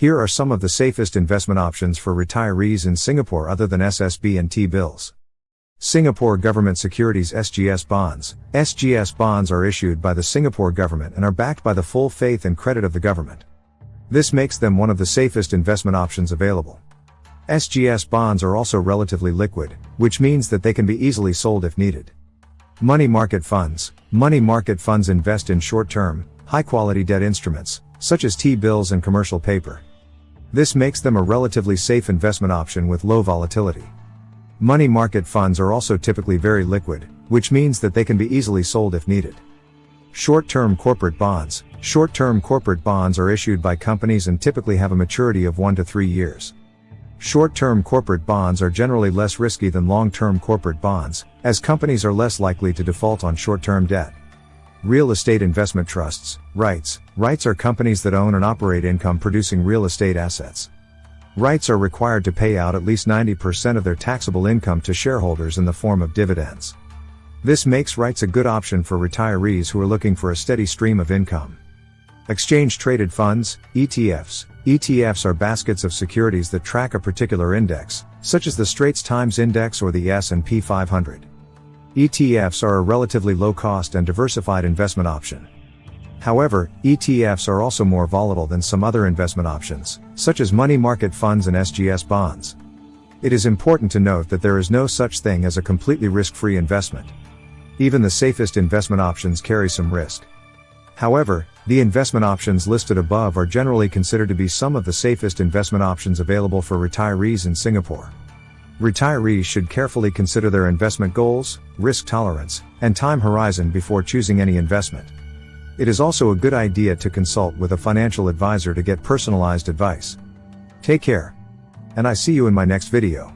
Here are some of the safest investment options for retirees in Singapore other than SSB and T-bills. Singapore Government Securities SGS Bonds. SGS bonds are issued by the Singapore government and are backed by the full faith and credit of the government. This makes them one of the safest investment options available. SGS bonds are also relatively liquid, which means that they can be easily sold if needed. Money market funds. Money market funds invest in short-term, high-quality debt instruments, such as T-bills and commercial paper. This makes them a relatively safe investment option with low volatility. Money market funds are also typically very liquid, which means that they can be easily sold if needed. Short-term corporate bonds. Short-term corporate bonds are issued by companies and typically have a maturity of 1 to 3 years. Short-term corporate bonds are generally less risky than long-term corporate bonds, as companies are less likely to default on short-term debt. Real estate investment trusts. REITs. REITs are companies that own and operate income-producing real estate assets. REITs are required to pay out at least 90% of their taxable income to shareholders in the form of dividends. This makes REITs a good option for retirees who are looking for a steady stream of income. Exchange-traded funds, ETFs. ETFs are baskets of securities that track a particular index, such as the Straits Times Index or the S&P 500. ETFs are a relatively low-cost and diversified investment option. However, ETFs are also more volatile than some other investment options, such as money market funds and SGS bonds. It is important to note that there is no such thing as a completely risk-free investment. Even the safest investment options carry some risk. However, the investment options listed above are generally considered to be some of the safest investment options available for retirees in Singapore. Retirees should carefully consider their investment goals, risk tolerance, and time horizon before choosing any investment. It is also a good idea to consult with a financial advisor to get personalized advice. Take care. And I see you in my next video.